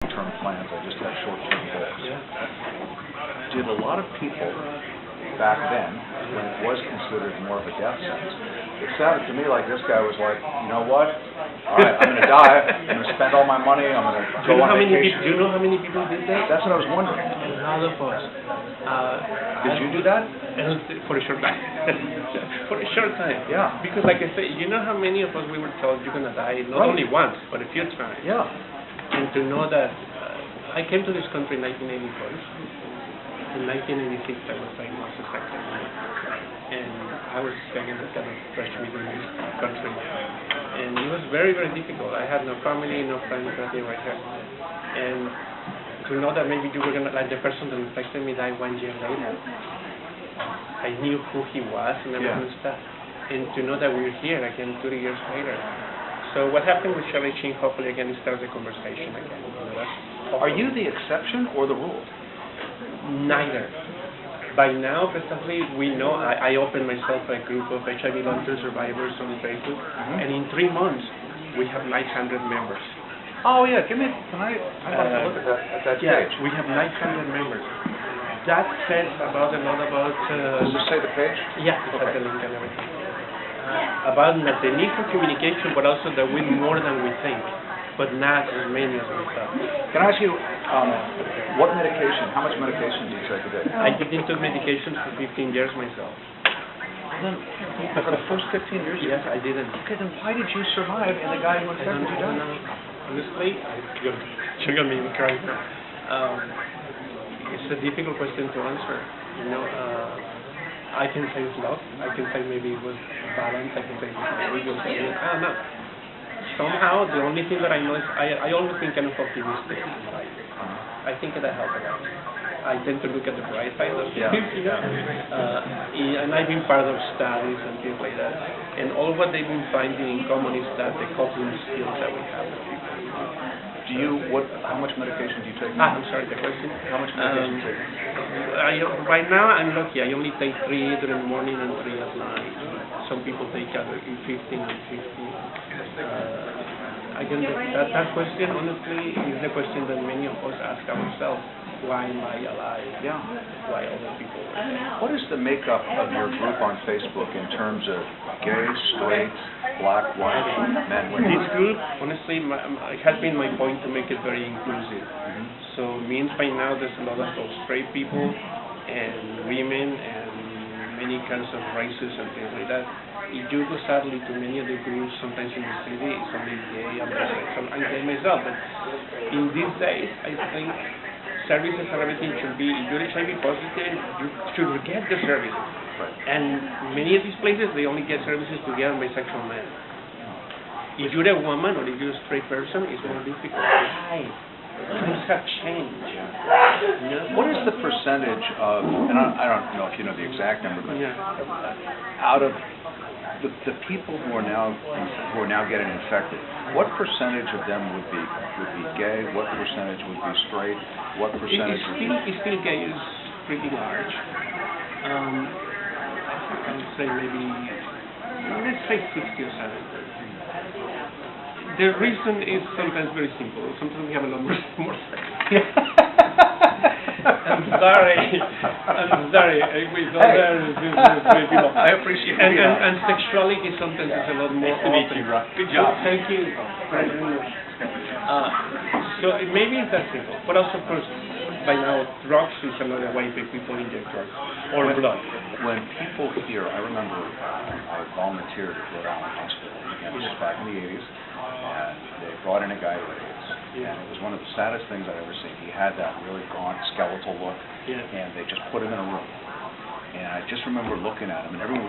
long-term plans. I just had short-term goals. Yeah. Did a lot of people back then, when it was considered more of a death sentence, it sounded to me like this guy was like, you know what? All right, I'm going to die. I'm going to spend all my money. I'm going to go on vacation. Do you know how many people did that? That's what I was wondering. A lot of us. Did you do that? For a short time. For a short time. Yeah. Because like I said, you know how many of us we were told you're going to die, not only once, but a few times. Yeah. And to know that, I came to this country in 1984. In 1986, I was diagnosed with HIV. And I was, again, kind of fresh meat in this country. And it was very, very difficult. I had no family, no friends, nothing right here. And to know that maybe you were going to, like the person that infected me died 1 year later, I knew who he was and everything stuff. And to know that we're here again 30 years later. So what happened with Shirley Chin, hopefully again, it starts the conversation again. Are you the exception or the rule? Neither. By now, basically, we know I opened myself a group of HIV long term survivors on Facebook, and in 3 months, we have 900 members. Oh yeah, I'd like to look at that page. We have 900 members. That says about a lot about. Does it say the page? Yeah, it has the link and everything. About not the need for communication, but also that we're more than we think, but not as many as we thought. Can I ask you, what medication, how much medication do you take a day? I didn't take medications for 15 years myself. Then, for the first 15 years? Yes, I didn't. Okay, then why did you survive and the guy who infected you died? Honestly, you're going to make me cry now. It's a difficult question to answer. You know, I can say it's love. I can say maybe it was balance. I can say it was ego. I don't know. Somehow, the only thing that I know is I always think kind of optimistic in life. I think that helps a lot. I tend to look at the bright side of things, you know. And I've been part of studies and things like that. And all what they've been finding in common is that the coping skills that we have. How much medication do you take? I'm sorry, the question? How much medication do you take? Right now, I'm lucky. I only take 3 either in the morning and 3 at night. Some people take either 15 and 50. Again, that question, honestly, is the question that many of us ask ourselves. Why am I alive? Yeah. Why other people? What is the makeup of your group on Facebook in terms of gay, straight, black, white, men, women? This group, honestly, it has been my point to make it very inclusive. So it means by now there's a lot of straight people and women and many kinds of races and things like that. If you go sadly to many of the groups, sometimes in the city, it's only gay and bisexual. I'm gay myself, but in these days, I think services and everything should be, if you're HIV positive, you should get the services. Right. And many of these places, they only get services to gay and bisexual men. If you're a woman or if you're a straight person, it's more difficult. Why? Things have changed. Yeah. What is the percentage of, and I don't know if you know the exact number, but out of the people who are now getting infected, what percentage of them would be gay? What percentage would be straight? What percentage? It's still gay is pretty large. I would say maybe, let's say 60 or 70. The reason is sometimes very simple. Sometimes we have a lot more sex. I'm sorry. We go there. I appreciate it. And sexuality sometimes is a lot more open. Nice to meet you, Rob. Good job. Thank you very much. So maybe it's that simple. But also, of course, by now, drugs is another way that people inject drugs. Or blood. When people hear, I remember I volunteered at Rhode Island Hospital. Again, this was back in the 80s. And they brought in a guy with AIDS. And it was one of the saddest things I'd ever seen. He had that really gaunt, skeletal look. And they just put him in a room. And I just remember looking at him, and everyone